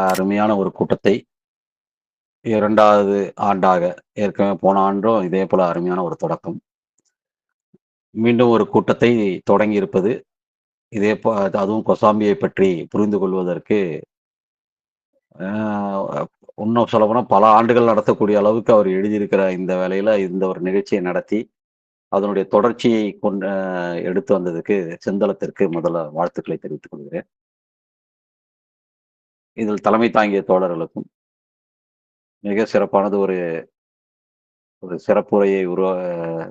அருமையான ஒரு கூட்டத்தை 2வது ஆண்டாக ஏற்கனவே போன ஆண்டும் இதே போல அருமையான ஒரு தொடக்கம். மீண்டும் ஒரு கூட்டத்தை தொடங்கியிருப்பது, இதே அதுவும் கொசாம்பியை பற்றி புரிந்து கொள்வதற்கு அ இன்னும் சொல்லப்போனா பல ஆண்டுகள் நடத்தக்கூடிய அளவுக்கு அவர் எழுதியிருக்கிற இந்த வேளையில இந்த ஒரு நிகழ்ச்சியை நடத்தி, அதனுடைய தொடர்ச்சியை எடுத்து வந்ததுக்கு செந்தளத்திற்கு முதல்ல வாழ்த்துக்களை தெரிவித்துக் கொள்கிறேன். இதில் தலைமை தாங்கிய தோழர்களுக்கும், மிக சிறப்பானது ஒரு ஒரு சிறப்புரையை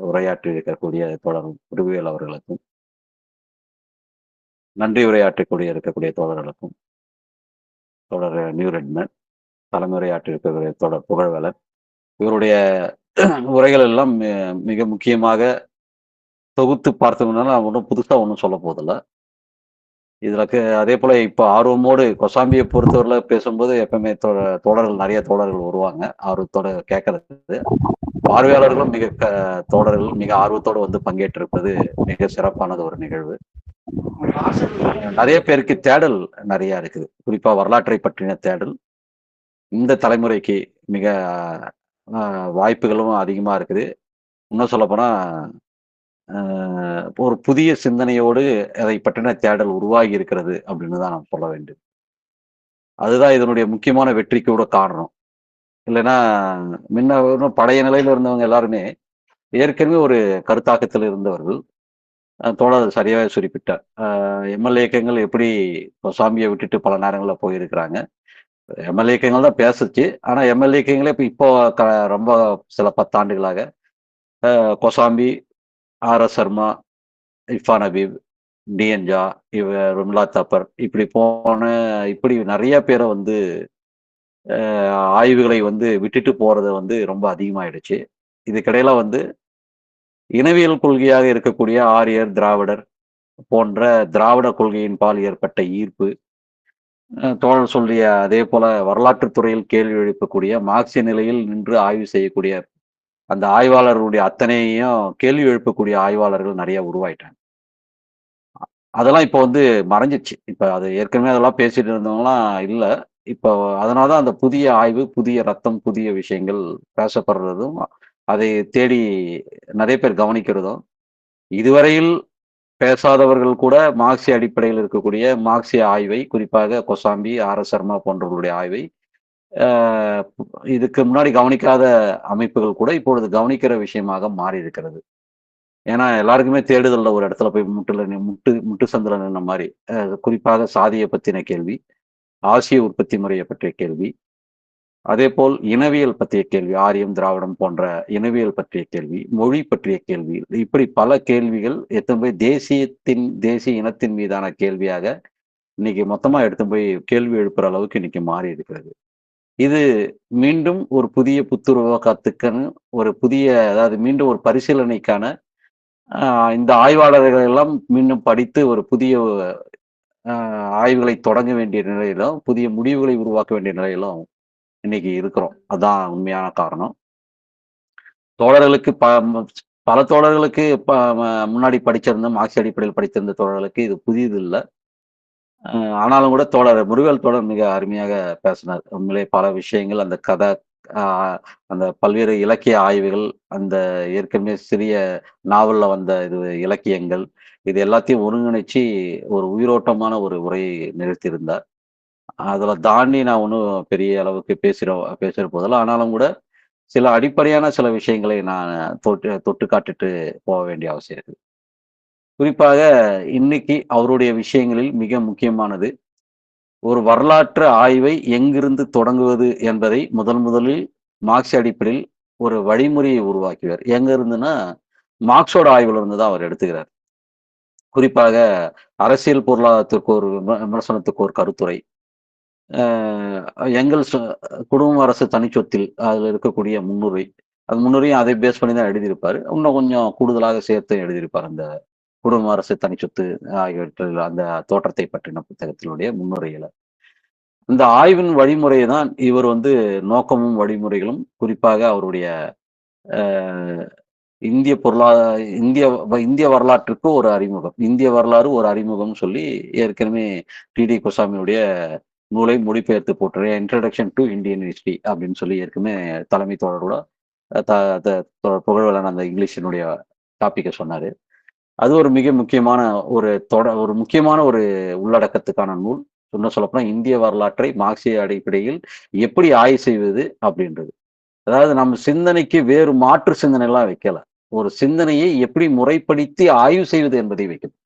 உரையாற்றி இருக்கக்கூடிய தோழர் உருவியல் அவர்களுக்கும், நன்றி உரையாற்றக்கூடிய இருக்கக்கூடிய தோழர்களுக்கும், தோழர் நியூரெட்மன், தலைமையுரையாற்றி இருக்கக்கூடிய தோழர் புகழ்வேலன். இவருடைய உரைகள் எல்லாம் மிக முக்கியமாக தொகுத்து பார்த்தோம்னா, நான் ஒண்ணும் புதுசா ஒண்ணும் சொல்லப் போவதில்ல. இதுல அதே போல இப்ப ஆர்வமோடு கொசாம்பிய பொறுத்தவரையில பேசும்போது எப்பவுமே தோழர்கள் நெறைய தோழர்கள் வருவாங்க. ஆர்வத்தோட கேட்கறதுக்கு. பார்வையாளர்களும் தோழர்கள் மிக ஆர்வத்தோடு வந்து பங்கேற்றிருப்பது மிக சிறப்பானது ஒரு நிகழ்வு. நெறைய பேருக்கு தேடல் நெறைய இருக்குது. குறிப்பா வரலாற்றை பற்றின தேடல். இந்த தலைமுறைக்கு மிக அ வாய்ப்புகளும் அதிகமா இருக்குது. இன்னும் சொல்லப்போனா, அ ஒரு புதிய சிந்தனையோடு அதை பற்றின தேடல் உருவாகி இருக்கிறது அப்படின்னு தான் நான் சொல்ல வேண்டும். அதுதான் இதனுடைய முக்கியமான வெற்றிக்கு கூட காரணம். இல்லைன்னா, இன்னும் பழைய நிலையில இருந்தவங்க எல்லாருமே ஏற்கனவே ஒரு கருத்தாக்கத்தில் இருந்தவர்கள். தோழர் சரியாவே குறிப்பிட்டார். எம்எல்ஏ இயக்கங்கள் எப்படி சாமிய விட்டுட்டு பல நேரங்கள்ல போயிருக்கிறாங்க. எம்எல்ஏ இயக்கங்கள் தான் பேசுச்சு. ஆனா எம்எல்ஏ இயக்கங்களே இப்போ க ரொம்ப சில 10 ஆண்டுகளாக கொசாம்பி, ஆர்.எஸ். சர்மா, இர்ஃபான் ஹபீப், டி.என். ஜா, விமலா தாப்பர் இப்படி நெறைய பேர வந்து ஆய்வுகளை வந்து விட்டுட்டு போறது வந்து ரொம்ப அதிகமாயிடுச்சு. இதுக்கிடையில வந்து இனவியல் கொள்கையாக இருக்கக்கூடிய ஆரியர், திராவிடர் போன்ற திராவிட கொள்கையின் பால் ஏற்பட்ட ஈர்ப்பு, தோழர் சொல்லிய அதே போல வரலாற்றுத் துறையில் கேள்வி எழுப்பக்கூடிய மார்க்சிய நிலையில் நின்று ஆய்வு செய்யக்கூடிய அந்த ஆய்வாளர்களுடைய அத்தனையும் கேள்வி எழுப்பக்கூடிய ஆய்வாளர்கள் நெறைய உருவாயிட்டாங்க. அதெல்லாம் இப்ப வந்து மறைஞ்சிருச்சு. இப்ப அது ஏற்கனவே அதெல்லாம் பேசிட்டு இருந்தவங்கலாம் இல்ல. இப்போ அதனால தான் அந்த புதிய ஆய்வு, புதிய ரத்தம், புதிய விஷயங்கள் பேசப்படுறதும், அதை தேடி நெறைய பேர் கவனிக்கிறதும், இதுவரையில் பேசாதவர்கள் கூட மார்க்சிய அடிப்படையில் இருக்கக்கூடிய மார்க்சிய ஆய்வை, குறிப்பாக கொசாம்பி, ஆர்.எஸ். சர்மா போன்றவர்களுடைய ஆய்வை, அ இதுக்கு முன்னாடி கவனிக்காத அமைப்புகள் கூட இப்பொழுது கவனிக்கிற விஷயமாக மாறி இருக்கிறது. ஏன்னா, எல்லாருக்குமே தேடுதல்ல ஒரு இடத்துல போய் முட்டு சந்துல நின்ன மாரி. குறிப்பாக சாதிய பத்தின கேள்வி, ஆசிய உற்பத்தி முறைய பற்றிய கேள்வி, அதேபோல் இனவியல் பற்றிய கேள்வி, ஆரியம், திராவிடம் போன்ற இனவியல் பற்றிய கேள்வி, மொழி பற்றிய கேள்வி, இப்படி பல கேள்விகள் எடுத்துன்னு போய் தேசிய இனத்தின் மீதான கேள்வியாக இன்னைக்கு மொத்தமா எடுத்துன்னு போய் கேள்வி எழுப்புற அளவுக்கு இன்னைக்கு மாறி இருக்கிறது. இது மீண்டும் ஒரு புதிய புத்துருவாக்கத்துக்கான ஒரு புதிய அதாவது மீண்டும் ஒரு பரிசீலனைக்கான அ இந்த ஆய்வாளர்கள் எல்லாம் மீண்டும் படித்து ஒரு புதிய அ ஆய்வுகளை தொடங்க வேண்டிய நிலையிலும், புதிய முடிவுகளை உருவாக்க வேண்டிய நிலையிலும் இன்னைக்கு இருக்கிறோம். அதான் உண்மையான காரணம். தோழர்களுக்கு பல தோழர்களுக்கு முன்னாடி படிச்சிருந்த மார்க்ஸ் அடிப்படையில் படித்திருந்த தோழர்களுக்கு இது புதியது இல்ல. அ ஆனாலும் கூட தோழர் முருகல் தோழர் மிக அருமையாக பேசினார். உண்மையிலே பல விஷயங்கள் அந்த அ அந்த பல்வேறு இலக்கிய ஆய்வுகள், அந்த ஏற்கனவே சிறிய நாவல்ல வந்த இலக்கியங்கள், இது எல்லாத்தையும் ஒருங்கிணைச்சு ஒரு உயிரோட்டமான ஒரு உரையை நிகழ்த்தியிருந்தார். அதுல தாண்டி நான் ஒண்ணும் பெரிய அளவுக்கு பேசிற போதில்ல. ஆனாலும் கூட சில அடிப்படையான சில விஷயங்களை நான் தொட்டு காட்டிட்டு போக வேண்டிய அவசியம் இருக்கு. குறிப்பாக இன்னைக்கு அவருடைய விஷயங்களில் மிக முக்கியமானது, ஒரு வரலாற்று ஆய்வை எங்கிருந்து தொடங்குவது என்பதை முதலில் மார்க்ஸ் அடிப்படையில் ஒரு வழிமுறையை உருவாக்கியவர். எங்க இருந்துன்னா, மார்க்ஸோட ஆய்வுல இருந்து தான் அவர் எடுத்துக்கிறார். குறிப்பாக அரசியல் பொருளாதாரத்திற்கு ஒரு விமர்சனத்துக்கு ஒரு கருத்துரை. அ எங்கெல்ஸ் குடும்பம் அரசு தனிச்சொத்தில் அதுல இருக்கக்கூடிய முன்னுரை. அந்த முன்னுரையும் அதை பேஸ் பண்ணி தான் எழுதியிருப்பாரு. இன்னும் கொஞ்சம் கூடுதலாக சேர்த்து எழுதியிருப்பார். அந்த குடும்ப அரசு தனிச்சொத்து ஆகியவற்றில் அந்த தோற்றத்தை பற்றின புத்தகத்தினுடைய முன்னுரையில. இந்த ஆய்வின் வழிமுறை தான் இவர் வந்து நோக்கமும், வழிமுறைகளும் குறிப்பாக அவருடைய அ இந்திய இந்திய வரலாற்றுக்கு ஒரு அறிமுகம். இந்திய வரலாறு ஒரு அறிமுகம்னு சொல்லி ஏற்கனவே டி.டி. குருசாமியுடைய நூலை மொழிபெயர்த்து போட்டுறேன். இன்ட்ரோடக்ஷன் டு இந்தியன் ஹிஸ்டரி அப்படின்னு சொல்லி ஏற்கனவே தலைமை தோழரோட புகழ்வலான அந்த இங்கிலீஷினுடைய டாபிக்கை சொன்னாரு. அது ஒரு மிக முக்கியமான ஒரு முக்கியமான ஒரு உள்ளடக்கத்துக்கான நூல். இன்னும் சொல்லப்போனா இந்திய வரலாற்றை மார்க்சிய அடிப்படையில் எப்படி ஆய்வு செய்வது அப்படின்றது. அதாவது நம்ம சிந்தனைக்கு வேறு மாற்று சிந்தனை எல்லாம் வைக்கல. ஒரு சிந்தனையை எப்படி முறைப்படுத்தி ஆய்வு செய்வது என்பதை வைக்கணும்.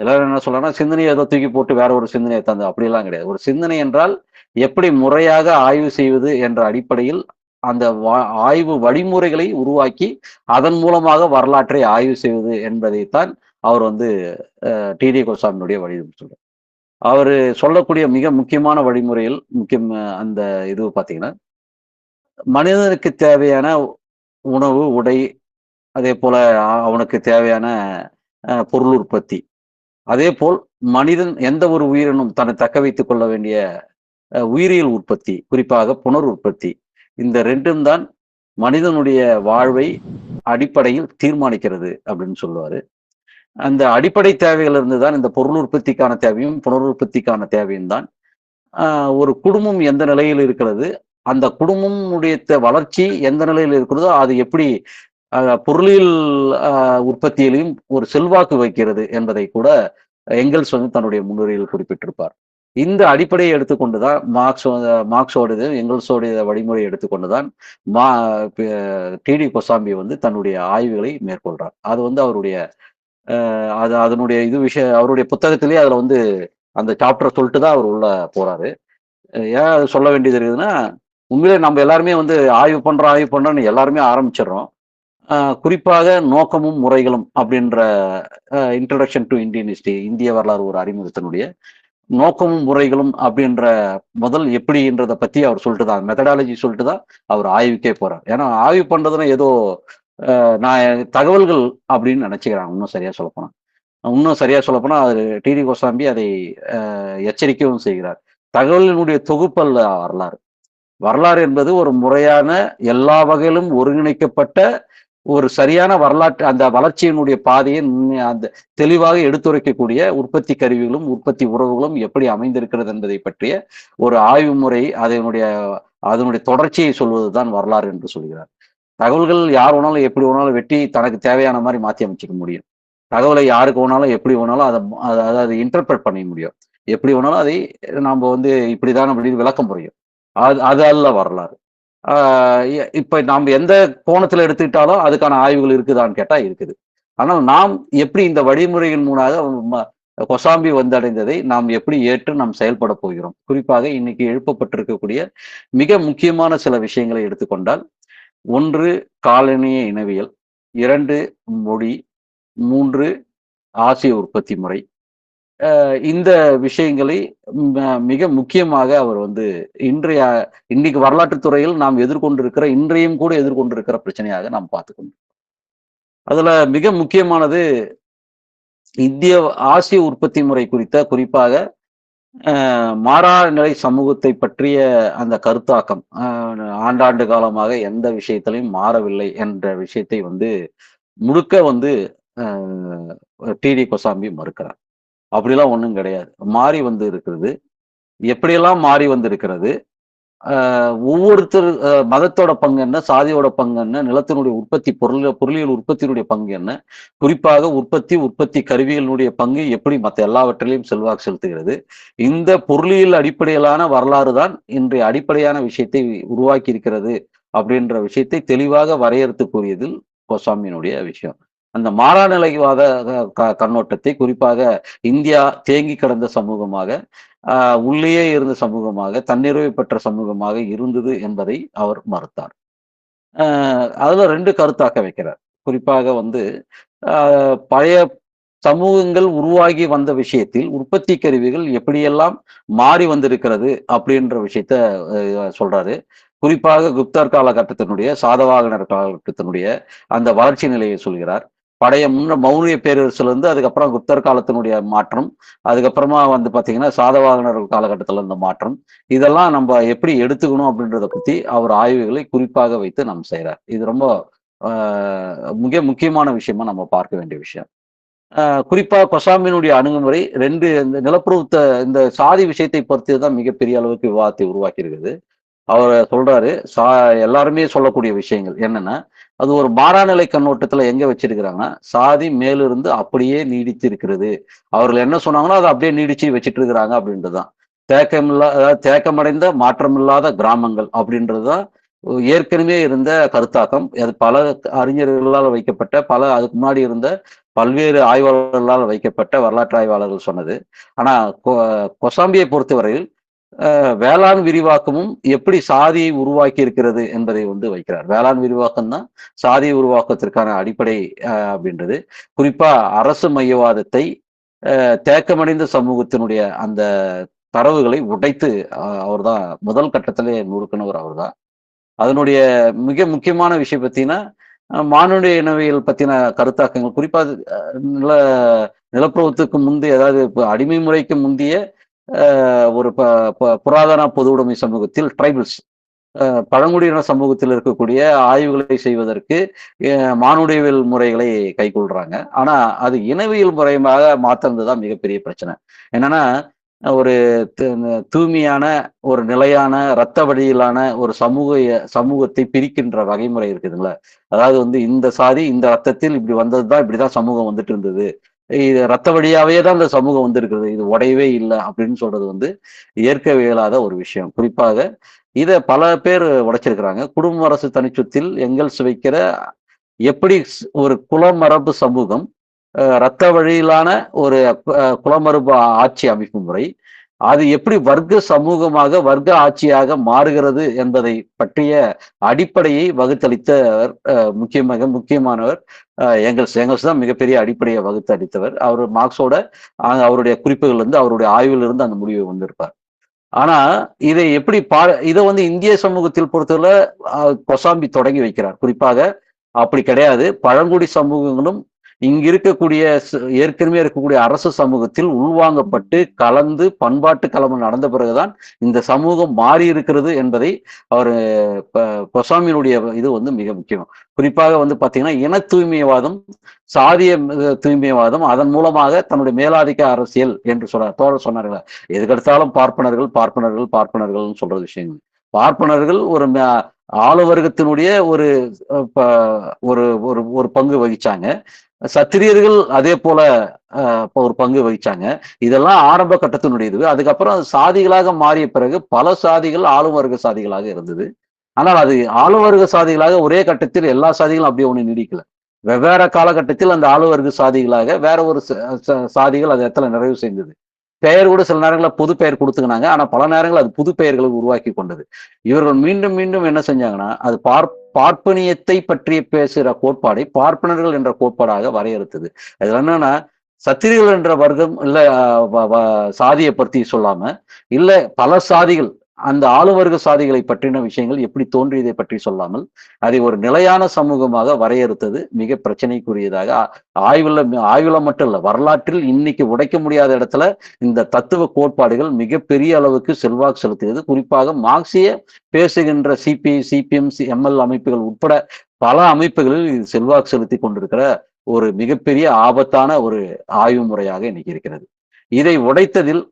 எல்லாரும் என்ன சொல்றாங்கன்னா, சிந்தனைய ஏதோ தூக்கி போட்டு வேற ஒரு சிந்தனைய தந்து அப்படிலாம் கிடையாது. ஒரு சிந்தனை என்றால் எப்படி முறையாக ஆய்வு செய்வது என்ற அடிப்படையில் அந்த ஆய்வு வழிமுறைகளை உருவாக்கி, அதன் மூலமாக வரலாற்றை ஆய்வு செய்வது என்பதைத்தான் அவர் வந்து டி.டி. கோசாமியினுடைய வழி சொல்றார். அவரு சொல்லக்கூடிய மிக முக்கியமான வழிமுறையில் அந்த இது பார்த்தீங்கன்னா, மனிதனுக்கு தேவையான உணவு, உடை, அதேபோல அவனுக்கு தேவையான பொருள் உற்பத்தி. அதேபோல் மனிதன் எந்த ஒரு உயிரினும் தன்னை தக்க வைத்துக் கொள்ள வேண்டிய உயிரியல் உற்பத்தி, குறிப்பாக புனர் உற்பத்தி. இந்த 2ம் தான் மனிதனுடைய வாழ்வை அடிப்படையில் தீர்மானிக்கிறது அப்படின்னு சொல்லுவாரு. அந்த அடிப்படை தேவைகள் இருந்து தான் இந்த பொருள் உற்பத்திக்கான தேவையும், புனர் உற்பத்திக்கான தேவையும் தான் ஒரு குடும்பம் எந்த நிலையில் இருக்கிறது, அந்த குடும்பம் உடைய வளர்ச்சி எந்த நிலையில் இருக்கிறதோ, அது எப்படி பொருளியல் உற்பத்தியிலும் ஒரு செல்வாக்கு வைக்கிறது என்பதை கூட எங்கெல்ஸ் வந்து தன்னுடைய முன்னுரையில் குறிப்பிட்டிருப்பார். இந்த அடிப்படையை எடுத்துக்கொண்டுதான் மார்க்ஸோடது எங்கெல்ஸோடைய வழிமுறையை எடுத்துக்கொண்டுதான் மா டி.டி. கோசாம்பி வந்து தன்னுடைய ஆய்வுகளை மேற்கொள்றார். அது வந்து அவருடைய அது அதனுடைய அவருடைய புத்தகத்திலேயே அதுல வந்து அந்த சாப்டரை சொல்லிட்டு தான் அவர் உள்ள போறாரு. ஏன் அது சொல்ல வேண்டியது இருக்குதுன்னா, உண்மையிலே நம்ம எல்லாருமே வந்து ஆய்வு பண்றோம்னு எல்லாருமே ஆரம்பிச்சிடுறோம். குறிப்பாக நோக்கமும் முறைகளும் அப்படின்ற இன்ட்ரோடக்ஷன் டு இந்தியன் ஹிஸ்டரி, இந்திய வரலாறு ஒரு அறிமுகத்தினுடைய நோக்கமும் முறைகளும் அப்படின்ற முதல் எப்படின்றத பத்தி அவர் சொல்லிட்டு தான் மெத்தடாலஜி சொல்லிட்டு தான் அவர் ஆய்வுக்கே போறார். ஏன்னா ஆய்வு பண்றதுன்னா ஏதோ நான் தகவல்கள் அப்படின்னு நினைச்சுக்கிறாங்க. இன்னும் சரியா சொல்லப்போனா அது டி.டி. கோசாம்பி அதை எச்சரிக்கவும் செய்கிறார். தகவலினுடைய தொகுப்பல்ல வரலாறு. வரலாறு என்பது ஒரு முறையான எல்லா வகையிலும் ஒருங்கிணைக்கப்பட்ட ஒரு சரியான வரலாற்று அந்த வளர்ச்சியினுடைய பாதையை அந்த தெளிவாக எடுத்துரைக்கக்கூடிய உற்பத்தி கருவிகளும், உற்பத்தி உறவுகளும் எப்படி அமைந்திருக்கிறது என்பதை பற்றிய ஒரு ஆய்வு முறை, அதனுடைய தொடர்ச்சியை சொல்வதுதான் வரலாறு என்று சொல்கிறார். தகவல்கள் யார் வேணாலும் எப்படி வேணாலும் வெட்டி தனக்கு தேவையான மாதிரி மாத்தி அமைச்சுக்க முடியும். தகவலை யாருக்கு வேணாலும் எப்படி வேணாலும் அதை இன்டர்பிரட் பண்ண முடியும். எப்படி வேணாலும் அதை நாம வந்து இப்படிதான் அப்படின்னு விளக்க முடியும். அது அல்ல வரலாறு. இப்ப நாம் எந்த கோணத்துல எடுத்துக்கிட்டாலும் அதுக்கான ஆய்வுகள் இருக்குதான்னு கேட்டா இருக்குது. ஆனால் நாம் எப்படி இந்த வழிமுறையின் மூலமாக கொசாம்பி வந்தடைந்ததை நாம் எப்படி ஏற்று நாம் செயல்பட போகிறோம். குறிப்பாக இன்னைக்கு எழுப்பப்பட்டிருக்கக்கூடிய மிக முக்கியமான சில விஷயங்களை எடுத்துக்கொண்டால், 1 காலனிய இனவியல், 2 மொழி, 3 ஆசிய உற்பத்தி முறை. இந்த விஷயங்களை மிக முக்கியமாக அவர் வந்து இன்னைக்கு வரலாற்றுத் துறையில் நாம் எதிர்கொண்டிருக்கிற இன்றையும் கூட எதிர்கொண்டிருக்கிற பிரச்சனையாக நாம் பார்த்துக்கணும். அதுல மிக முக்கியமானது ஆசிய உற்பத்தி முறை குறிப்பாக மாறா நிலை சமூகத்தை பற்றிய அந்த கருத்தாக்கம் ஆண்டாண்டு காலமாக எந்த விஷயத்திலையும் மாறவில்லை என்ற விஷயத்தை வந்து முழுக்க வந்து டி.டி. கோசாம்பி மறுக்கிறார். அப்படிலாம் ஒண்ணும் கிடையாது. மாறி வந்து இருக்கிறது. எப்படியெல்லாம் மாறி வந்திருக்கிறது. ஒவ்வொருத்தர் மதத்தோட பங்கு என்ன, சாதியோட பங்கு என்ன, நிலத்தினுடைய உற்பத்தி பொருளியல் உற்பத்தியினுடைய பங்கு என்ன, குறிப்பாக உற்பத்தி கருவிகளினுடைய பங்கு எப்படி மற்ற எல்லாவற்றிலையும் செல்வாக்கு செலுத்துகிறது. இந்த பொருளியல் அடிப்படையிலான வரலாறு தான் இன்றைய அடிப்படையான விஷயத்தை உருவாக்கி இருக்கிறது அப்படின்ற விஷயத்தை தெளிவாக வரையறுத்து கூறியதில் கோசாமியினுடைய விஷயம். அந்த மாறாநிலைவாத கண்ணோட்டத்தை குறிப்பாக இந்தியா தேங்கி கிடந்த சமூகமாக, உள்ளேயே இருந்த சமூகமாக, தன்னிறைவு பெற்ற சமூகமாக இருந்தது என்பதை அவர் மறுத்தார். அதுல 2 கருத்தாக்க வைக்கிறார். குறிப்பாக வந்து பழைய சமூகங்கள் உருவாகி வந்த விஷயத்தில் உற்பத்தி கருவிகள் எப்படியெல்லாம் மாறி வந்திருக்கிறது அப்படின்ற விஷயத்த சொல்றாரு. குறிப்பாக குப்தர் காலகட்டத்தினுடைய, சாதவாகனர் காலகட்டத்தினுடைய அந்த வளர்ச்சி நிலையை சொல்கிறார். பழைய மௌரிய பேரரசுல இருந்து அதுக்கப்புறம் குப்தர் காலத்தினுடைய மாற்றம், அதுக்கப்புறமா வந்து பாத்தீங்கன்னா சாதவாகனர் காலகட்டத்துல இருந்த மாற்றம், இதெல்லாம் நம்ம எப்படி எடுத்துக்கணும் அப்படின்றத பத்தி அவர் ஆய்வுகளை குறிப்பாக வைத்து நம்ம செய்யறார். இது ரொம்ப மிக முக்கியமான விஷயமா நம்ம பார்க்க வேண்டிய விஷயம். குறிப்பா கொசாம்பியினுடைய அணுகுமுறை 2 இந்த நிலப்பரப்பு இந்த சாதி விஷயத்தை பொறுத்து தான் மிகப்பெரிய அளவுக்கு விவாதத்தை உருவாக்கி இருக்குது. அவரு சொல்றாரு, எல்லாருமே சொல்லக்கூடிய விஷயங்கள் என்னன்னா, அது ஒரு மாறாநிலை கண்ணோட்டத்துல எங்க வச்சிருக்கிறாங்கன்னா, சாதி மேலிருந்து அப்படியே நீடித்து இருக்கிறது. அவர்கள் என்ன சொன்னாங்களோ, அத அப்படியே நீடிச்சு வச்சுட்டு இருக்கிறாங்க அப்படின்றது தான். அதாவது தேக்கமடைந்த மாற்றமில்லாத கிராமங்கள் அப்படின்றது தான் ஏற்கனவே இருந்த கருத்தாக்கம். அது பல அறிஞர்களால் வைக்கப்பட்ட, அதுக்கு முன்னாடி இருந்த பல்வேறு ஆய்வாளர்களால் வைக்கப்பட்ட வரலாற்று ஆய்வாளர்கள் சொன்னது. ஆனா, கொசாம்பியை பொறுத்தவரையில் வேளாண் விரிவாக்கமும் எப்படி சாதியை உருவாக்கி இருக்கிறது என்பதை வந்து வைக்கிறார். வேளாண் விரிவாக்கம் தான் சாதி உருவாக்கத்திற்கான அடிப்படை அப்படின்றது. குறிப்பா அரசு மையவாதத்தை தேக்கமடைந்த சமூகத்தினுடைய அந்த தரவுகளை உடைத்து அவர்தான் முதல் கட்டத்திலே நொறுக்குனவர் அவர்தான். அதனுடைய மிக முக்கியமான விஷயம் பார்த்தீங்கன்னா, மானுட இனவியல் பத்தின கருத்தாக்கங்கள் குறிப்பா அது நில நிலப்பிரபுத்துவத்துக்கு முந்தைய அதாவது அடிமை முறைக்கு முந்திய ஒரு புராதன பொதுவுடைமை சமூகத்தில் ட்ரைபல்ஸ் பழங்குடியின சமூகத்தில் இருக்கக்கூடிய ஆய்வுகளை செய்வதற்கு மானுடவியல் முறைகளை கைக்கொள்றாங்க. ஆனா அது இனவியல் முறையாக மாத்துறது தான் மிகப்பெரிய பிரச்சனை. என்னன்னா ஒரு தூய்மையான ஒரு நிலையான இரத்த வழியிலான ஒரு சமூகத்தை பிரிக்கின்ற வகைமுறை இருக்குதுங்களா. அதாவது வந்து இந்த சாதி இந்த ரத்தத்தில் இப்படி வந்ததுதான் இப்படிதான் சமூகம் வந்துட்டு இருந்தது. இது ரத்த வழியாவே தான் இந்த சமூகம் வந்திருக்கிறது. இது உடையவே இல்லை அப்படின்னு சொல்றது வந்து ஏற்க இயலாத ஒரு விஷயம். குறிப்பாக இத பல பேர் உடைச்சிருக்கிறாங்க. குடும்ப அரசு தனிச்சொத்தில் எங்கெல்ஸ் வைக்கிற எப்படி ஒரு குலமரபு சமூகம் ரத்த வழியிலான ஒரு குலமரபு ஆட்சி அமைப்பு முறை அது எப்படி வர்க்க சமூகமாக வர்க்க ஆட்சியாக மாறுகிறது என்பதை பற்றிய அடிப்படையை வகுத்தளித்தவர் முக்கியமானவர் எங்கல்ஸ் தான் மிகப்பெரிய அடிப்படையை வகுத்தளித்தவர். அவர் மார்க்ஸோட அவருடைய குறிப்புகள் இருந்து அவருடைய ஆய்வில் இருந்து அந்த முடிவை வந்திருப்பார். ஆனா இதை எப்படி இதை வந்து இந்திய சமூகத்தில் பொறுத்தவரை கொசாம்பி தொடங்கி வைக்கிறார். குறிப்பாக அப்படி கிடையாது. பழங்குடி சமூகங்களும் இங்க இருக்கக்கூடிய ஏற்கனவே இருக்கக்கூடிய அரசு சமூகத்தில் உள்வாங்கப்பட்டு கலந்து பண்பாட்டு கலவரம் நடந்த பிறகுதான் இந்த சமூகம் மாறி இருக்கிறது என்பதை அவர் கொசாமியினுடைய இது வந்து மிக முக்கியம். குறிப்பாக வந்து பாத்தீங்கன்னா இன தூய்மைவாதம் சாதிய தூய்மைவாதம் அதன் மூலமாக தன்னுடைய மேலாதிக்க அரசியல் என்று தோழர் சொன்னார்கள். எதுக்கெடுத்தாலும் பார்ப்பனர்கள் பார்ப்பனர்கள் பார்ப்பனர்கள் சொல்ற விஷயங்கள். பார்ப்பனர்கள் ஒரு ஆளுவர்க்கத்தினுடைய ஒரு ஒரு ஒரு பங்கு வகிச்சாங்க. சத்திரியர்கள் அதே போல ஒரு பங்கு வகிச்சாங்க. இதெல்லாம் ஆரம்ப கட்டத்தினுடைய இது. அதுக்கப்புறம் சாதிகளாக மாறிய பிறகு பல சாதிகள் ஆளும் வர்க்க சாதிகளாக இருந்தது. ஆனால் அது ஆளும் வர்க்க சாதிகளாக ஒரே கட்டத்தில் எல்லா சாதிகளும் அப்படியே ஒண்ணு நீடிக்கல. வெவ்வேறு காலகட்டத்தில் அந்த ஆளுவர்க்க சாதிகளாக வேற ஒரு சாதிகள் அது இடத்துல நிறைவு செய்தது. பெயர் கூட சில நேரங்களில் பொது பெயர் கொடுத்துக்கினாங்க. ஆனா பல நேரங்கள் அது புது பெயர்களை உருவாக்கி கொண்டது. இவர்கள் மீண்டும் மீண்டும் என்ன செஞ்சாங்கன்னா அது பார்ப்பனியத்தை பற்றி பேசுகிற கோட்பாடை பார்ப்பனர்கள் என்ற கோட்பாடாக வரையறுத்தது. அது என்னன்னா சத்திரிகள் என்ற வர்க்கம் இல்ல சாதியை பற்றி சொல்லாம இல்ல பல சாதிகள் அந்த ஆளுவர்க்க சாதிகளை பற்றின விஷயங்கள் எப்படி தோன்றியதை பற்றி சொல்லாமல் அதை ஒரு நிலையான சமூகமாக வரையறுத்தது மிக பிரச்சனைக்குரியதாக ஆய்வுல மட்டும் இல்ல வரலாற்றில் இன்னைக்கு உடைக்க முடியாத இடத்துல இந்த தத்துவ கோட்பாடுகள் மிகப்பெரிய அளவுக்கு செல்வாக்கு செலுத்துகிறது. குறிப்பாக மார்க்சிய பேசுகின்ற சிபிஐ சிபிஎம் எம்எல் அமைப்புகள் உட்பட பல அமைப்புகளில் இது செல்வாக்கு செலுத்தி கொண்டிருக்கிற ஒரு மிகப்பெரிய ஆபத்தான ஒரு ஆய்வு முறையாக இன்னைக்கு இருக்கிறது. இதை உடைத்ததில்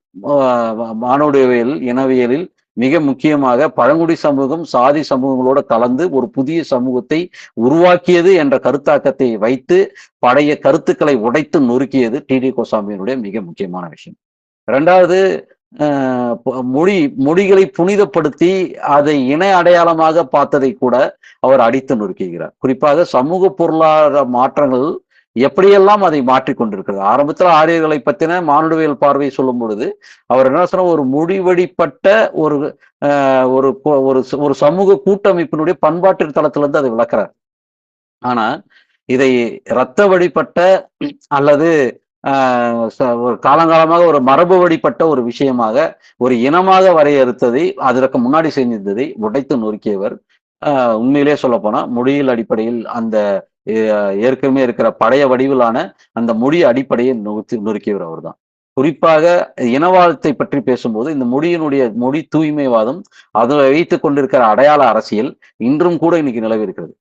மானுடவியல் இனவியலில் மிக முக்கியமாக பழங்குடி சமூகம் சாதி சமூகங்களோட கலந்து ஒரு புதிய சமூகத்தை உருவாக்கியது என்ற கருத்தாக்கத்தை வைத்து பழைய கருத்துக்களை உடைத்து நொறுக்கியது டிடி கோசாம்பியினுடைய மிக முக்கியமான விஷயம். இரண்டாவது மொழிகளை புனிதப்படுத்தி அதை இணை அடையாளமாக பார்த்ததை கூட அவர் அடித்து நொறுக்குகிறார். குறிப்பாக சமூக பொருளாதார மாற்றங்கள் எப்படியெல்லாம் அதை மாற்றிக் கொண்டிருக்கிறது. ஆரம்பத்தில் ஆரியர்களை பத்தின மானுடவியல் பார்வை சொல்லும் பொழுது அவர் என்ன சொன்ன ஒரு முடிவடிப்பட்ட ஒரு ஒரு சமூக கூட்டமைப்பினுடைய பண்பாட்டு தளத்திலிருந்து அதை விளக்குறார். ஆனா இதை இரத்த வழிபட்ட அல்லது ஒரு காலங்காலமாக ஒரு மரபு வழிபட்ட ஒரு விஷயமாக ஒரு இனமாக வரையறுத்ததை அதற்கு முன்னாடி செஞ்சிருந்ததை உடைத்து நொறுக்கியவர். உண்மையிலே சொல்ல போனா மொழியில் அடிப்படையில் அந்த ஏற்கனவே இருக்கிற பழைய வடிவிலான அந்த மொழி அடிப்படையை நொறுக்கியவர் அவர் தான். குறிப்பாக இனவாதத்தை பற்றி பேசும்போது இந்த மொழி தூய்மைவாதம் அதை வைத்துக் கொண்டிருக்கிற அடையாள அரசியல் இன்றும் கூட இன்னைக்கு நிலவி இருக்கிறது.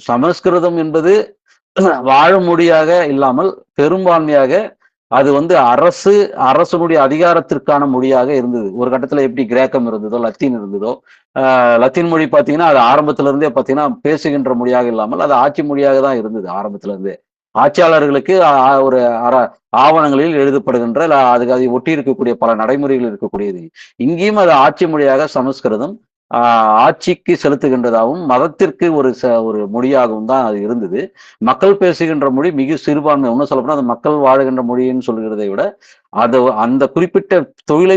சமஸ்கிருதம் என்பது வாழுமொழியாக இல்லாமல் பெரும்பான்மையாக அது வந்து அரசனுடைய அதிகாரத்திற்கான மொழியாக இருந்தது. ஒரு கட்டத்துல எப்படி கிரேக்கம் இருந்ததோ, லத்தீன் இருந்ததோ, லத்தீன் மொழி பார்த்தீங்கன்னா, அது ஆரம்பத்துல இருந்தே பார்த்தீங்கன்னா, பேசுகின்ற மொழியாக இல்லாமல் அது ஆட்சி மொழியாக தான் இருந்தது ஆரம்பத்துல இருந்தே. ஆட்சியாளர்களுக்கு ஒரு அர ஆவணங்களில் எழுதப்படுகின்ற, இல்ல அதுக்கு அதை ஒட்டி இருக்கக்கூடிய பல நடைமுறைகள் இருக்கக்கூடியது. இங்கேயும் அது ஆட்சி மொழியாக சமஸ்கிருதம் ஆட்சிக்கு செலுத்துகின்றதாகவும், மதத்திற்கு ஒரு மொழியாகவும் தான் அது இருந்தது. மக்கள் பேசுகின்ற மொழி மிக சிறுபான்மை. இன்னும் சொல்லப்போனா அது மக்கள் வாழுகின்ற மொழின்னு சொல்கிறதை விட, அது அந்த குறிப்பிட்ட தொழிலை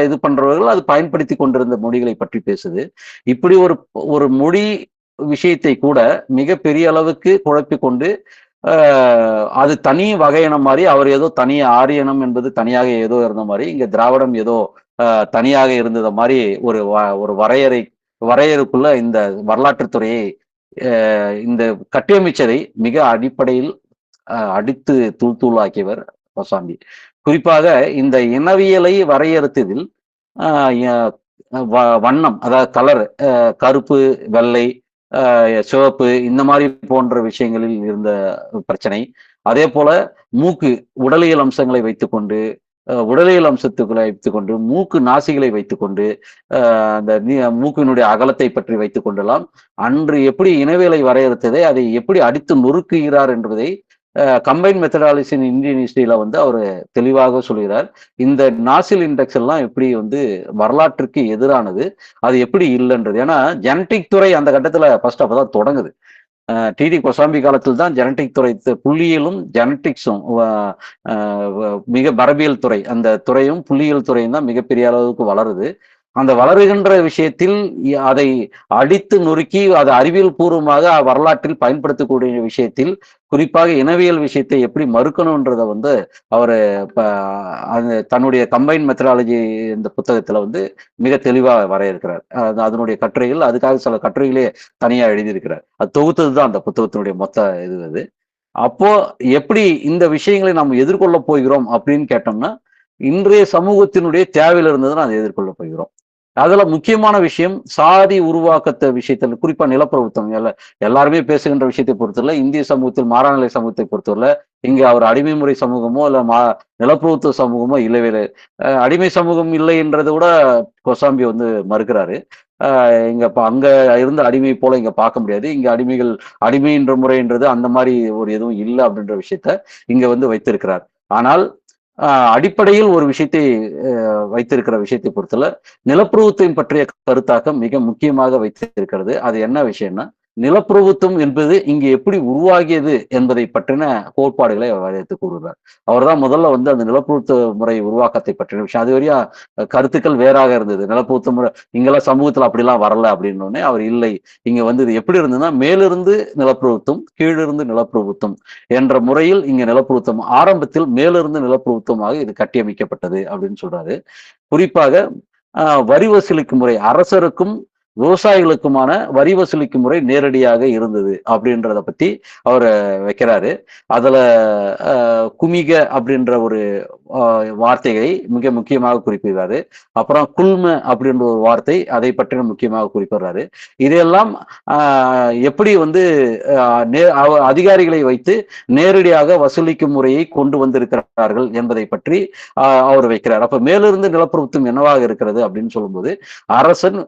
இது பண்றவர்கள் அது பயன்படுத்தி கொண்டிருந்த மொழிகளை பற்றி பேசுது. இப்படி ஒரு ஒரு மொழி விஷயத்தை கூட மிக பெரிய அளவுக்கு குழப்பிக் கொண்டு, அது தனி வகையினம் மாரி, அவர் ஏதோ தனி ஆரியனம் என்பது தனியாக ஏதோ இருந்த மாரி, இங்க திராவிடம் ஏதோ தனியாக இருந்தத மாரி ஒரு வரையறைக்குள்ள இந்த வரலாற்றுத் துறையை இந்த கட்டியமைச்சதை மிக அடிப்படையில் அடித்து தூள் தூளாக்கியவர் கோசாம்பி. குறிப்பாக இந்த இனவியலை வரையறுத்ததில் வண்ணம், அதாவது கலர், கருப்பு, வெள்ளை, சிவப்பு இந்த மாதிரி போன்ற விஷயங்களில் இருந்த பிரச்சனை. அதே போல மூக்கு, உடலியல் அம்சங்களை வைத்துக்கொண்டு, உடலியல் அம்சத்துக்களை வைத்துக்கொண்டு, மூக்கு நாசிகளை வைத்துக்கொண்டு, அந்த மூக்கினுடைய அகலத்தை பற்றி வைத்துக் கொண்டெல்லாம் அன்று எப்படி இனவியலை வரையறுத்ததை அதை எப்படி அடித்து நொறுக்குகிறார் என்பதை கம்பைன் மெத்தடாலஜி இன் இந்தியன் ஹிஸ்டரியில வந்து அவர் தெளிவாக சொல்கிறார். இந்த நாசில் இண்டெக்ஸ் எல்லாம் எப்படி வந்து வரலாற்றுக்கு எதிரானது, அது எப்படி இல்லைன்றது. ஏன்னா ஜெனட்டிக் துறை அந்த கட்டத்துல ஃபர்ஸ்ட் அப்பதான் தொடங்குது. டிடி கோசாம்பி காலத்தில் தான் ஜெனட்டிக் துறை, புள்ளியியலும் ஜெனட்டிக்ஸும் மிக மரபியல் துறை, அந்த துறையும் புள்ளியியல் துறையும் தான் மிகப்பெரிய அளவுக்கு வளருது. அந்த வளருகின்ற விஷயத்தில் அதை அடித்து நொறுக்கி அதை அறிவியல் பூர்வமாக வரலாற்றில் பயன்படுத்தக்கூடிய விஷயத்தில், குறிப்பாக இனவியல் விஷயத்தை எப்படி மறுக்கணும்ன்றத வந்து அவர் தன்னுடைய கம்பைன் மெத்தடாலஜி இந்த புத்தகத்துல வந்து மிக தெளிவா வரையறுக்கிறார். அதனுடைய கட்டுரைகள், அதுக்காக சில கட்டுரைகளே தனியா எழுதியிருக்கிறார். அது தொகுத்ததுதான் அந்த புத்தகத்தினுடைய மொத்த அது. அப்போ எப்படி இந்த விஷயங்களை நாம் எதிர்கொள்ள போகிறோம் அப்படின்னு கேட்டோம்னா, இன்றைய சமூகத்தினுடைய தேவையில இருந்து தான் அதை எதிர்கொள்ள போகிறோம். அதுல முக்கியமான விஷயம் சாதி உருவாக்கத்தை விஷயத்துல, குறிப்பா நிலப்பிரபுத்துவம். எல்லாருமே பேசுகின்ற விஷயத்தை பொறுத்தவரை இந்திய சமூகத்தில் மாறாநிலை சமூகத்தை பொறுத்தவரை இங்க அவர் அடிமை முறை சமூகமோ இல்ல நிலப்பிரபுத்துவ சமூகமோ இல்லவே இல்லை. அடிமை சமூகம் இல்லை என்றதை விட கோசாம்பி வந்து மறுக்கிறாரு. இங்க அங்க இருந்த அடிமை போல இங்க பார்க்க முடியாது. இங்க அடிமை என்ற முறைன்றது அந்த மாதிரி ஒரு எதுவும் இல்லை அப்படின்ற விஷயத்த இங்க வந்து வைத்திருக்கிறார். ஆனால் அடிப்படையில் ஒரு விஷயத்தை வைத்திருக்கிற விஷயத்தை பொறுத்தல நிலப்பிரபுத்துவம் பற்றிய கருத்தாக்கம் மிக முக்கியமாக வைத்திருக்கிறது. அது என்ன விஷயம்னா, நிலப்பிரபுத்துவம் என்பது இங்கு எப்படி உருவாகியது என்பதை பற்றின கோட்பாடுகளை வரையறுத்து கூறுகிறார். அவர் தான் முதல்ல வந்து அந்த நிலப்பிரபுத்துவ முறை உருவாக்கத்தை பற்றின விஷயம். அது வரையும் கருத்துக்கள் வேறாக இருந்தது. நிலப்பிரபுத்துவ முறை இங்கெல்லாம் சமூகத்துல அப்படிலாம் வரல அப்படின்னு அவர் இல்லை, இங்க வந்து இது எப்படி இருந்ததுன்னா, மேலிருந்து நிலப்பிரபுத்துவம், கீழிருந்து நிலப்பிரபுத்துவம் என்ற முறையில் இங்க நிலப்பிரபுத்துவம் ஆரம்பத்தில் மேலிருந்து நிலப்பிரபுத்துவமாக இது கட்டியமைக்கப்பட்டது அப்படின்னு சொல்றாரு. குறிப்பாக வரி வசூலிக்கும் முறை, அரசருக்கும் விவசாயிகளுக்குமான வரி வசூலிக்கும் முறை நேரடியாக இருந்தது அப்படின்றத பத்தி அவர் வைக்கிறாரு. அதுல குமிக அப்படின்ற ஒரு வார்த்தையை மிக முக்கியமாக குறிப்பிடுறாரு. அப்புறம் குல்ம அப்படின்ற ஒரு வார்த்தை, அதை பற்றி முக்கியமாக குறிப்பிடுறாரு. இதையெல்லாம் எப்படி வந்து அதிகாரிகளை வைத்து நேரடியாக வசூலிக்கும் முறையை கொண்டு வந்திருக்கிறார்கள் என்பதை பற்றி அவர் வைக்கிறார். அப்ப மேலிருந்து நிலப்பிரபுத்துவம் என்னவாக இருக்கிறது அப்படின்னு சொல்லும்போது, அரசன்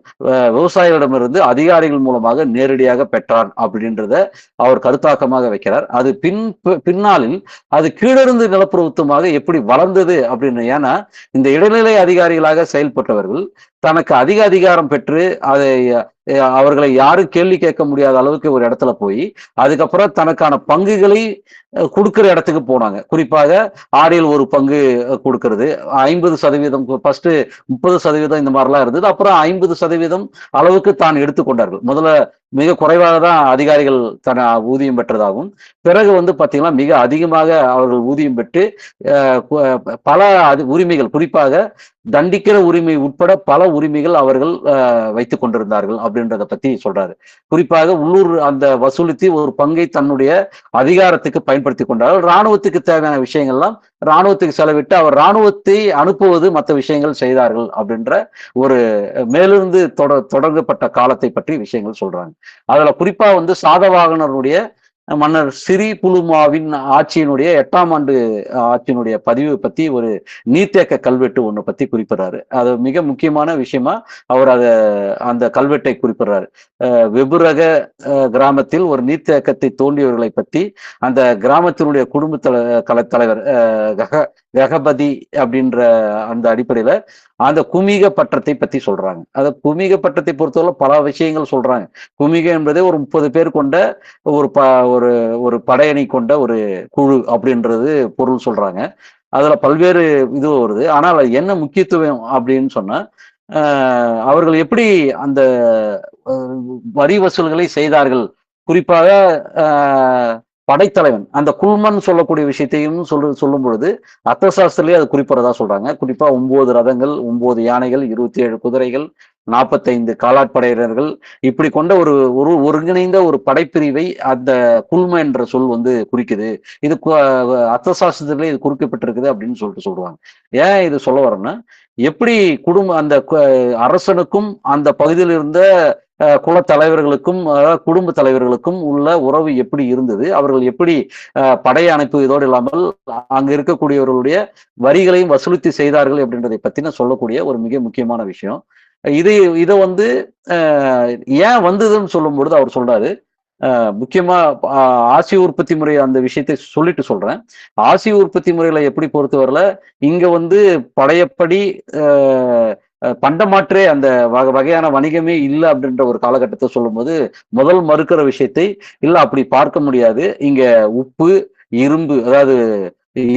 விவசாயிகளிடமிருந்து அதிகாரிகள் மூலமாக நேரடியாக பெற்றான் அப்படின்றத அவர் கருத்தாக்கமாக வைக்கிறார். அது பின்னாளில் அது கீழிருந்து நிலப்பிரபுத்துவமாக எப்படி வளர்ந்தது அப்படின்னு. ஏன்னா இந்த இடைநிலை அதிகாரிகளாக செயல்பட்டவர்கள் தனக்கு அதிக அதிகாரம் பெற்று அதை அவர்களை யாரும் கேள்வி கேட்க முடியாத அளவுக்கு ஒரு இடத்துல போய் அதுக்கப்புறம் தனக்கான பங்குகளை கொடுக்கிற இடத்துக்கு போனாங்க. குறிப்பாக ஆடியில் ஒரு பங்கு கொடுக்கிறது, 50% ஃபர்ஸ்ட் 30% இந்த மாதிரிலாம் இருந்தது. அப்புறம் 50% அளவுக்கு தான் எடுத்துக்கொண்டார்கள். முதல்ல மிக குறைவாக தான் அதிகாரிகள் தன ஊதியம் பெற்றதாகவும், பிறகு வந்து பார்த்தீங்கன்னா மிக அதிகமாக அவர்கள் ஊதியம் பெற்று பல உரிமைகள், குறிப்பாக தண்டிக்கிற உரிமை உட்பட பல உரிமைகள் அவர்கள் வைத்துக் கொண்டிருந்தார்கள் அப்படின்றத பத்தி சொல்றாரு. குறிப்பாக உள்ளூர் அந்த வசூலித்து ஒரு பங்கை தன்னுடைய அதிகாரத்துக்கு பயன்படுத்தி கொண்டார்கள். இராணுவத்துக்கு தேவையான விஷயங்கள்லாம் இராணுவத்துக்கு செலவிட்டு அவர் இராணுவத்தை அனுப்புவது மற்ற விஷயங்கள் செய்தார்கள் அப்படின்ற ஒரு மேலிருந்து தொடங்கப்பட்ட காலத்தை பற்றி விஷயங்கள் சொல்றாங்க. அதுல குறிப்பா வந்து சாதவாகனருடைய மன்னர் சிறி புலுமாவின் ஆட்சியினுடைய 8ஆம் ஆண்டு ஆட்சியினுடைய பதிவு பத்தி ஒரு நீர்த்தேக்க கல்வெட்டு ஒண்ணு பத்தி குறிப்பிடுறாரு. அது மிக முக்கியமான விஷயமா அவர் அந்த கல்வெட்டை குறிப்பிடுறாரு. வெபுரக கிராமத்தில் ஒரு நீர்த்தேக்கத்தை தோண்டியவர்களை பத்தி அந்த கிராமத்தினுடைய குடும்ப தலைவர் ககபதி அப்படின்ற அந்த அடிப்படையில அந்த குமிக பட்டத்தை பத்தி சொல்றாங்க. அந்த குமிக பட்டத்தை பொறுத்தவரை பல விஷயங்கள் சொல்றாங்க. குமிக என்பதே ஒரு 30 பேர் கொண்ட ஒரு ஒரு ஒரு படையணி கொண்ட ஒரு குழு அப்படின்றது பொருள் சொல்றாங்க. அதுல பல்வேறு இது வருது. ஆனால் அது என்ன முக்கியத்துவம் அப்படின்னு சொன்னா, அவர்கள் எப்படி அந்த வரி வசூல்களை செய்தார்கள். குறிப்பாக படைத்தலைவன் அந்த குல்மன் சொல்லக்கூடிய விஷயத்தையும் சொல்லும் பொழுது அர்த்தசாஸ்திரத்திலேயே அது குறிப்பிடறதா சொல்றாங்க. குறிப்பா 9 ரதங்கள், 9 யானைகள், 27 குதிரைகள், 45 காலாட்படையினர்கள் இப்படி கொண்ட ஒரு ஒருங்கிணைந்த ஒரு படைப்பிரிவை அந்த குல்ம என்ற சொல் வந்து குறிக்குது. இது அர்த்தசாஸ்திரத்திலே இது குறிக்கப்பட்டிருக்குது அப்படின்னு சொல்லுவாங்க. ஏன் இது சொல்ல வரேன்னா, எப்படி அந்த அரசனுக்கும் அந்த பகுதியில் இருந்த குலத்தலைவர்களுக்கும் குடும்ப தலைவர்களுக்கும் உள்ள உறவு எப்படி இருந்தது, அவர்கள் எப்படி படை அனுப்புவதோடு இல்லாமல் அங்க இருக்கக்கூடியவர்களுடைய வரிகளையும் வசூலித்து செய்தார்கள் அப்படின்றதை பத்தின சொல்லக்கூடிய ஒரு மிக முக்கியமான விஷயம். இதை வந்து ஏன் வந்ததுன்னு சொல்லும் பொழுது அவர் சொல்றாரு, முக்கியமா ஆசிய உற்பத்தி முறை அந்த விஷயத்தை சொல்லிட்டு சொல்றேன். ஆசிய உற்பத்தி முறையில எப்படி பொறுத்தவரையில இங்க வந்து படையப்படி பண்டமாற்றே அந்த வகையான வணிகமே இல்லை அப்படின்ற ஒரு காலகட்டத்தை சொல்லும்போது முதல் மறுக்கிற விஷயத்தை இல்ல அப்படி பார்க்க முடியாது. இங்க உப்பு, இரும்பு, அதாவது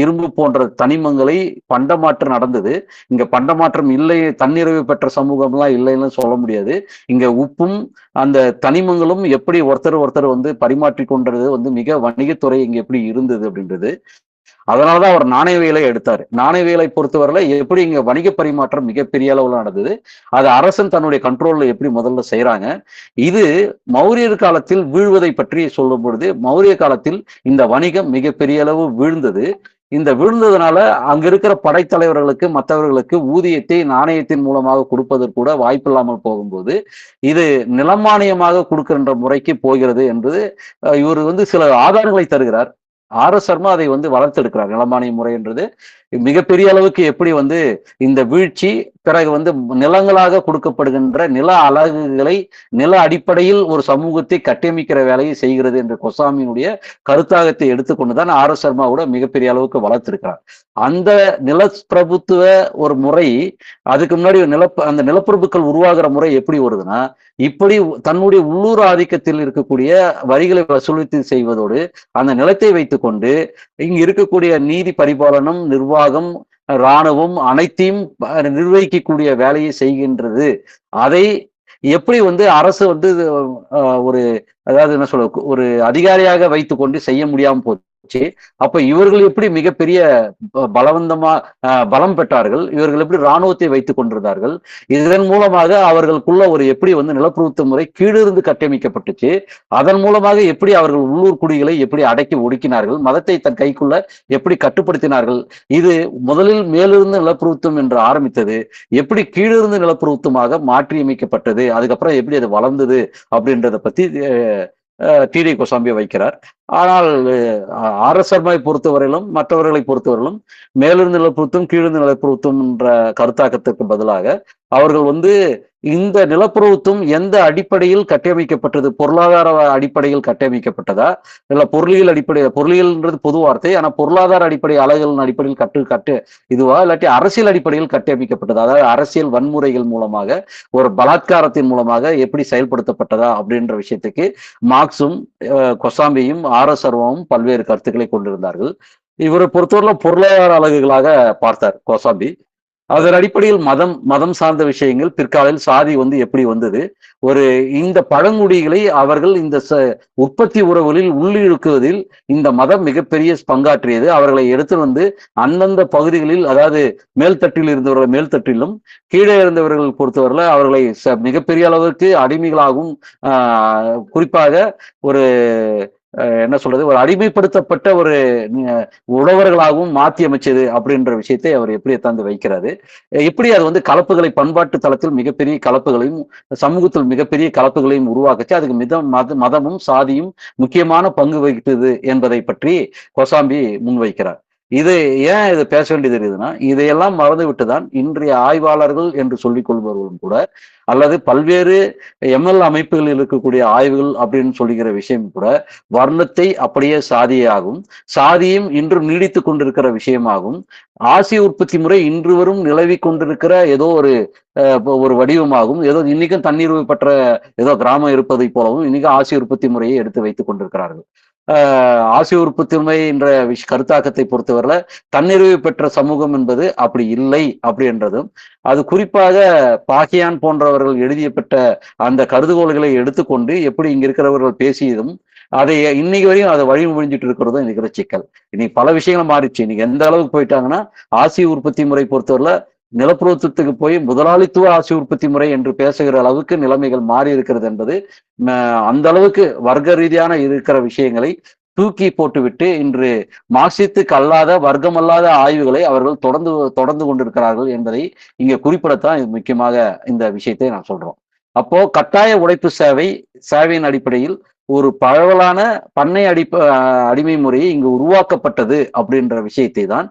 இரும்பு போன்ற தனிமங்களை பண்டமாற்றம் நடந்தது. இங்க பண்டமாற்றம் இல்லை, தன்னிறைவு பெற்ற சமூகம்லாம் இல்லைன்னு சொல்ல முடியாது. இங்க உப்பும் அந்த தனிமங்களும் எப்படி ஒருத்தர் வந்து பரிமாற்றி கொண்டது வந்து மிக வணிகத்துறை இங்க எப்படி இருந்தது அப்படின்றது. அதனாலதான் அவர் நாணயவியலை எடுத்தாரு. நாணயவியலை பொறுத்தவரையில எப்படி இங்க வணிக பரிமாற்றம் மிகப்பெரிய அளவுல நடந்தது, அது அரசன் தன்னுடைய கண்ட்ரோல்ல எப்படி முதல்ல செய்யறாங்க. இது மௌரியர் காலத்தில் வீழ்வதை பற்றி சொல்லும் பொழுது மௌரிய காலத்தில் இந்த வணிகம் மிகப்பெரிய அளவு வீழ்ந்தது. இந்த விழுந்ததுனால அங்க இருக்கிற படைத்தலைவர்களுக்கு மற்றவர்களுக்கு ஊதியத்தை நாணயத்தின் மூலமாக கொடுப்பதற்கு கூட வாய்ப்பில்லாமல் போகும்போது இது நிலமானியமாக கொடுக்கின்ற முறைக்கு போகிறது என்று இவர் வந்து சில ஆதாரங்களை தருகிறார். ஆர்.எஸ். சர்மா அதை வந்து வளர்த்தெடுக்கிறார். நிலமானிய முறைன்றது மிகப்பெரிய அளவுக்கு எப்படி வந்து இந்த வீழ்ச்சி பிறகு வந்து நிலங்களாக கொடுக்கப்படுகின்ற நில அலகுகளை நில அடிப்படையில் ஒரு சமூகத்தை கட்டமைக்கிற வேலையை செய்கிறது என்ற கொசாமியினுடைய கருத்தாகத்தை எடுத்துக்கொண்டுதான் ஆர்.எஸ். சர்மாவோட மிகப்பெரிய அளவுக்கு வளர்த்திருக்கிறார். அந்த நிலப்பிரபுத்துவ ஒரு முறை அதுக்கு முன்னாடி அந்த நிலப்பிரபுக்கள் உருவாகிற முறை எப்படி வருதுன்னா, இப்படி தன்னுடைய உள்ளூர் ஆதிக்கத்தில் இருக்கக்கூடிய வரிகளை வசூலித்து செய்வதோடு அந்த நிலத்தை வைத்துக்கொண்டு இங்க இருக்கக்கூடிய நீதி பரிபாலனம், நிர்வாகம், இராணுவம் அனைத்தையும் நிர்வகிக்கக்கூடிய வேலையை செய்கின்றது. அதை எப்படி வந்து அரசு வந்து ஒரு அதாவது என்ன சொல்ல ஒரு அதிகாரியாக வைத்துக்கொண்டு செய்ய முடியாம போச்சு. அப்ப இவர்கள் எப்படி மிகப்பெரிய பலவந்தமா பலம் பெற்றார்கள், இவர்கள் எப்படி இராணுவத்தை வைத்துக் கொண்டிருந்தார்கள், இதன் மூலமாக அவர்களுக்குள்ள ஒரு எப்படி வந்து நிலப்பிரபுத்துவ முறை கீழிருந்து கட்டமைக்கப்பட்டுச்சு, அதன் மூலமாக எப்படி அவர்கள் உள்ளூர் குடிகளை எப்படி அடக்கி ஒடுக்கினார்கள், மதத்தை தன் கைக்குள்ள எப்படி கட்டுப்படுத்தினார்கள், இது முதலில் மேலிருந்து நிலப்பிரபுத்துவம் என்று ஆரம்பித்தது எப்படி கீழிருந்து நிலப்பிரபுத்துவமாக மாற்றியமைக்கப்பட்டது, அதுக்கப்புறம் எப்படி அது வளர்ந்தது அப்படின்றத பத்தி டி.டி. கோசாம்பி வைக்கிறார். ஆனால் ஆர்.எஸ். சர்மாவை பொறுத்தவரையிலும் மற்றவர்களை பொறுத்தவரையிலும் மேலிருந்து நிலப்பிரபுத்துவம் கீழிருந்து நிலப்பிரபுத்துவம் என்ற கருத்தாக்கத்திற்கு பதிலாக அவர்கள் வந்து இந்த நிலப்பிரபுத்துவம் எந்த அடிப்படையில் கட்டமைக்கப்பட்டது, பொருளாதார அடிப்படையில் கட்டமைக்கப்பட்டதா இல்ல பொருளியல் அடிப்படையில், பொருளியல்ன்றது பொது வார்த்தை, ஆனா பொருளாதார அடிப்படை அலகுகளின் அடிப்படையில் கட்டு இதுவா இல்லாட்டி அரசியல் அடிப்படையில் கட்டமைக்கப்பட்டதா, அதாவது அரசியல் வன்முறைகள் மூலமாக ஒரு பலாத்காரத்தின் மூலமாக எப்படி செயல்படுத்தப்பட்டதா அப்படின்ற விஷயத்துக்கு மார்க்சும் கொசாம்பியும் ஆர்.எஸ். சர்மாவும் பல்வேறு கருத்துக்களை கொண்டிருந்தார்கள். இவரை பொறுத்தவரை பொருளாதார அலகுகளாக பார்த்தார் கோசாம்பி. அதன் அடிப்படையில் மதம் சார்ந்த விஷயங்கள், பிற்காலில் சாதி வந்து எப்படி வந்தது, ஒரு இந்த பழங்குடிகளை அவர்கள் இந்த உற்பத்தி உறவுகளில் உள்ளிழுக்குவதில் இந்த மதம் மிகப்பெரிய பங்காற்றியது. அவர்களை எடுத்து வந்து அந்தந்த பகுதிகளில், அதாவது மேல்தட்டில் இருந்தவர்கள் மேல்தட்டிலும் கீழே இருந்தவர்கள் பொறுத்தவரையில் அவர்களை மிகப்பெரிய அளவிற்கு அடிமைகளாகவும் குறிப்பாக ஒரு என்ன சொல்றது, ஒரு அடிமைப்படுத்தப்பட்ட ஒரு உழவர்களாகவும் மாற்றி அமைச்சது அப்படின்ற விஷயத்தை அவர் எப்படி எத்தாந்து வைக்கிறாரு. எப்படி அது வந்து கலப்புகளை பண்பாட்டு தளத்தில் மிகப்பெரிய கலப்புகளையும், சமூகத்தில் மிகப்பெரிய கலப்புகளையும் உருவாக்குச்சு. அதுக்கு மதமும் சாதியும் முக்கியமான பங்கு வகித்தது என்பதை பற்றி கோசாம்பி முன்வைக்கிறார். இது ஏன் இது பேச வேண்டியது இருக்குதுன்னா, இதையெல்லாம் மறந்துவிட்டு தான் இன்றைய ஆய்வாளர்கள் என்று சொல்லிக் கொள்பவர்களும் கூட, அல்லது பல்வேறு எம்எல் அமைப்புகளில் இருக்கக்கூடிய ஆய்வுகள் அப்படின்னு சொல்லுகிற விஷயம் கூட, வர்ணத்தை அப்படியே சாதியாகும், சாதியும் இன்று நீடித்துக் கொண்டிருக்கிற விஷயமாகும், ஆசிய உற்பத்தி முறை இன்று வரும் நிலவி கொண்டிருக்கிற ஏதோ ஒரு வடிவமாகும். ஏதோ இன்னைக்கும் தண்ணீர் பெற்ற ஏதோ கிராமம் இருப்பதை போலவும் இன்னைக்கும் ஆசிய உற்பத்தி முறையை எடுத்து வைத்துக் கொண்டிருக்கிறார்கள். ஆசிய உற்பத்தி முறை என்ற கருத்தாக்கத்தை பொறுத்தவரை தன்னிறைவு பெற்ற சமூகம் என்பது அப்படி இல்லை அப்படி என்றதும், அது குறிப்பாக பாக்கியான் போன்றவர்கள் எழுதிய பெற்ற அந்த கருதுகோள்களை எடுத்துக்கொண்டு எப்படி இங்க இருக்கிறவர்கள் பேசியதும், அதை இன்னைக்கு வரையும் அதை வழிமொழிஞ்சிட்டு இருக்கிறதும் இருக்கிற சிக்கல். இன்னைக்கு பல விஷயங்கள் மாறிடுச்சு. இன்னைக்கு எந்த அளவுக்கு போயிட்டாங்கன்னா, ஆசிய உற்பத்தி முறை பொறுத்தவரை நிலப்பிரபுத்துவத்துக்கு போய் முதலாளித்துவ ஆசிய உற்பத்தி முறை என்று பேசுகிற அளவுக்கு நிலைமைகள் மாறி இருக்கிறது என்பது, அந்த அளவுக்கு வர்க்க ரீதியான இருக்கிற விஷயங்களை தூக்கி போட்டுவிட்டு இன்று மார்க்சியத்துக்கு அல்லாத வர்க்கம் அல்லாத ஆய்வுகளை அவர்கள் தொடர்ந்து தொடர்ந்து கொண்டிருக்கிறார்கள் என்பதை இங்க குறிப்பிடத்தான் முக்கியமாக இந்த விஷயத்தை நான் சொல்றோம். அப்போ கட்டாய உழைப்பு சேவையின் அடிப்படையில் ஒரு பரவலான பண்ணை அடிமை முறையை இங்கு உருவாக்கப்பட்டது அப்படின்ற விஷயத்தை தான்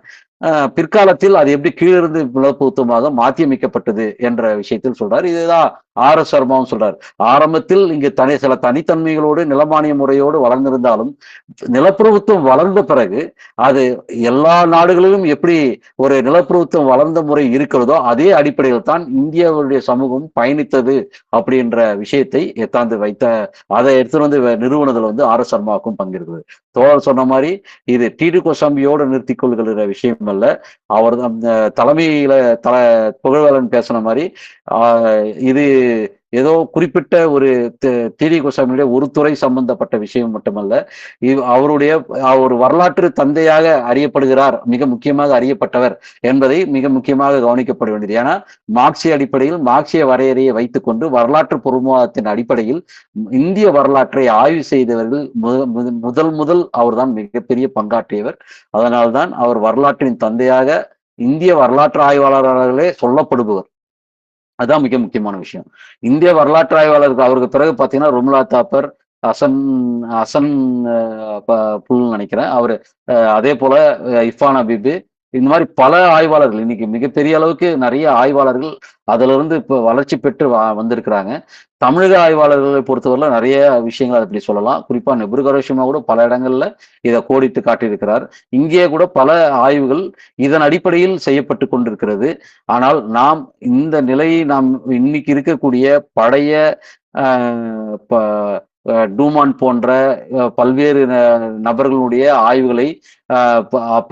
பிற்காலத்தில் அது எப்படி கீழிருந்து நிலப்பூத்தமாக மாற்றியமைக்கப்பட்டது என்ற விஷயத்தில் சொல்றார். இதுதான் எஸ் சர்மாவும் சொல்றார். ஆரம்பத்தில் இங்கு சில தனித்தன்மைகளோடு நிலமானிய முறையோடு வளர்ந்திருந்தாலும் நிலப்பிரபுத்துவம் வளர்ந்த பிறகு அது எல்லா நாடுகளிலும் எப்படி ஒரு நிலப்பிரபுத்துவம் வளர்ந்த முறை இருக்கிறதோ அதே அடிப்படையில் தான் இந்தியாவுடைய சமூகம் பயணித்தது அப்படின்ற விஷயத்தை எத்தாந்து வைத்த, அதை எடுத்துட்டு வந்து நிறுவனத்தில் வந்து எஸ் சர்மாவுக்கும் பங்கிருக்குது. தோழர் சொன்ன மாதிரி இது டிடி கோசாம்பியோடு நிறுத்திக் கொள்கிற விஷயம் அல்ல. அவர் அந்த தலைமையில புகழ்வேலன் பேசின மாதிரி இது ஏதோ குறிப்பிட்ட ஒரு டிடி கோசாமியுடைய ஒரு துறை சம்பந்தப்பட்ட விஷயம் மட்டுமல்ல, அவருடைய ஒரு வரலாற்று தந்தையாக அறியப்படுகிறார், மிக முக்கியமாக அறியப்பட்டவர் என்பதை மிக முக்கியமாக கவனிக்கப்பட வேண்டியது. ஏன்னா மார்க்சிய அடிப்படையில் மார்க்சிய வரையறையை வைத்துக் கொண்டு வரலாற்று பொருளாதாரத்தின் அடிப்படையில் இந்திய வரலாற்றை ஆய்வு செய்தவர்கள் முதல் அவர் தான் மிகப்பெரிய பங்காற்றியவர். அதனால்தான் அவர் வரலாற்றின் தந்தையாக இந்திய வரலாற்று ஆய்வாளர்களே சொல்லப்படுபவர். அதுதான் மிக முக்கியமான விஷயம். இந்திய வரலாற்று ஆய்வாளருக்கு அவருக்கு பிறகு பார்த்தீங்கன்னா ரும்லா தாப்பர், அசன் அசன் புல் நினைக்கிறேன் அவரு, அதே போல இஃபான் அபிபு, இந்த மாதிரி பல ஆய்வாளர்கள் இன்னைக்கு மிகப்பெரிய அளவுக்கு நிறைய ஆய்வாளர்கள் அதுல இருந்து இப்போ வளர்ச்சி பெற்று வந்திருக்கிறாங்க. தமிழக ஆய்வாளர்களை பொறுத்தவரை நிறைய விஷயங்கள் அப்படி சொல்லலாம். குறிப்பா நெபுர்கரோஷிமா கூட பல இடங்கள்ல இதை கோடிட்டு காட்டியிருக்கிறார். இங்கே கூட பல ஆய்வுகள் இதன் அடிப்படையில் செய்யப்பட்டு கொண்டிருக்கிறது. ஆனால் நாம் இந்த நிலையை நாம் இன்னைக்கு இருக்கக்கூடிய பழைய டூமான் போன்ற பல்வேறு நபர்களுடைய ஆய்வுகளை,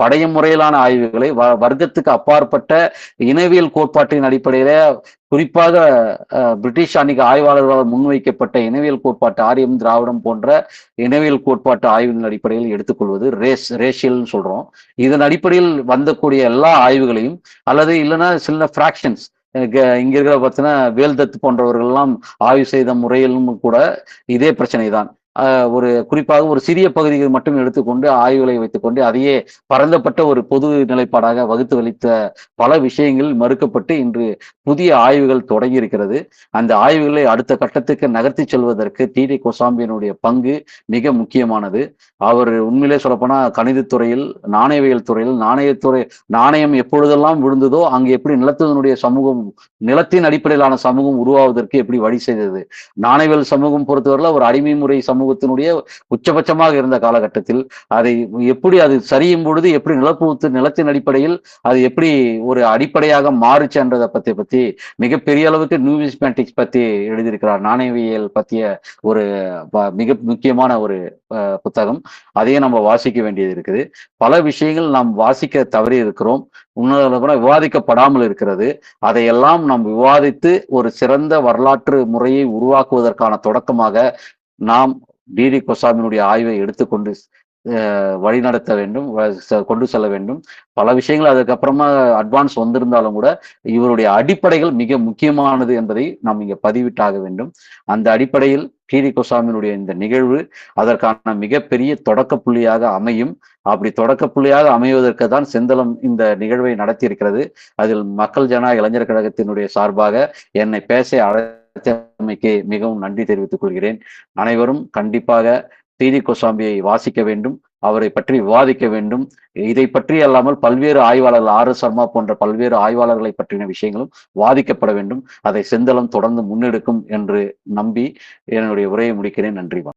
படைய முறையிலான ஆய்வுகளை வர்க்கத்துக்கு அப்பாற்பட்ட இனவியல் கோட்பாட்டின் அடிப்படையில, குறிப்பாக பிரிட்டிஷ் அன்னைக்கு ஆய்வாளர்களால் முன்வைக்கப்பட்ட இனவியல் கோட்பாட்டு ஆரியம் திராவிடம் போன்ற இனவியல் கோட்பாட்டு ஆய்வின் அடிப்படையில் எடுத்துக்கொள்வது ரேஷியல் சொல்றோம். இதன் அடிப்படையில் வந்தக்கூடிய எல்லா ஆய்வுகளையும், அல்லது இல்லைன்னா சில பிராக்ஷன்ஸ் இங்க இருக்கிற பார்த்தீங்கன்னா வேல்தத் போன்றவர்கள் எல்லாம் ஆய்வு செய்த முறையிலும் கூட இதே பிரச்சனை தான். ஒரு குறிப்பாக ஒரு சிறிய பகுதிகள் மட்டும் எடுத்துக்கொண்டு ஆய்வுகளை வைத்துக்கொண்டு அதையே பரந்தப்பட்ட ஒரு பொது நிலைப்பாடாக வகுத்து வலித்த பல விஷயங்கள் மறுக்கப்பட்டு இன்று புதிய ஆய்வுகள் தொடங்கி இருக்கிறது. அந்த ஆய்வுகளை அடுத்த கட்டத்துக்கு நகர்த்தி செல்வதற்கு டிடி கோசாம்பியினுடைய பங்கு மிக முக்கியமானது. அவர் உண்மையிலே சொல்லப்போனா கணிதத்துறையில், நாணயவியல் துறையில், நாணயம் எப்பொழுதெல்லாம் விழுந்ததோ அங்கு எப்படி நிலத்தினுடைய சமூகம், நிலத்தின் அடிப்படையிலான சமூகம் உருவாவதற்கு எப்படி வழி செய்தது. நாணயவியல் சமூகம் பொறுத்தவரை ஒரு அடிமை முறை சமூகத்தினுடைய உச்சபட்சமாக இருந்த காலகட்டத்தில் அதை எப்படி அது சரியும் பொழுது எப்படி நிலத்தின் அடிப்படையில் அது எப்படி ஒரு அடிப்படையாக மாறுச்சுன்றதை பத்தி மிகப்பெரிய அளவுக்கு நியூமிஸ்மேட்டிக்ஸ் பத்தி எழுதியிருக்கிறார். நாணயவியல் பற்றிய ஒரு மிக முக்கியமான ஒரு புத்தகம். அதையே நம்ம வாசிக்க வேண்டியது இருக்குது. பல விஷயங்கள் நாம் வாசிக்க தவறி இருக்கிறோம், கூட விவாதிக்கப்படாமல் இருக்கிறது. அதையெல்லாம் நாம் விவாதித்து ஒரு சிறந்த வரலாற்று முறையை உருவாக்குவதற்கான தொடக்கமாக நாம் டிடி கோசாமியினுடைய ஆய்வை எடுத்துக்கொண்டு வழிநடத்த வேண்டும், கொண்டு செல்ல வேண்டும். பல விஷயங்கள் அதுக்கப்புறமா அட்வான்ஸ் வந்திருந்தாலும் கூட, இவருடைய அடிப்படைகள் மிக முக்கியமானது என்பதை நாம் இங்க பதிவிட்டாக வேண்டும். அந்த அடிப்படையில் டி.டி. கோசாமியினுடைய இந்த நிகழ்வு அதற்கான மிகப்பெரிய தொடக்க புள்ளியாக அமையும். அப்படி தொடக்க புள்ளியாக அமைவதற்கு தான் செந்தளம் இந்த நிகழ்வை நடத்தியிருக்கிறது. அதில் மக்கள் ஜனநாயக இளைஞர் கழகத்தினுடைய சார்பாக என்னை பேச அழைத்தமைக்கு மிகவும் நன்றி தெரிவித்துக் கொள்கிறேன். அனைவரும் கண்டிப்பாக டி.டி. கோசாம்பியை வாசிக்க வேண்டும். அவரை பற்றி விவாதிக்க வேண்டும். இதை பற்றி அல்லாமல் பல்வேறு ஆய்வாளர்கள் ஆர்.எஸ். சர்மா போன்ற பல்வேறு ஆய்வாளர்களை பற்றின விஷயங்களும் வாதிக்கப்பட வேண்டும். அதை செந்தளம் தொடர்ந்து முன்னெடுக்கும் என்று நம்பி என்னுடைய உரையை முடிக்கிறேன். நன்றி.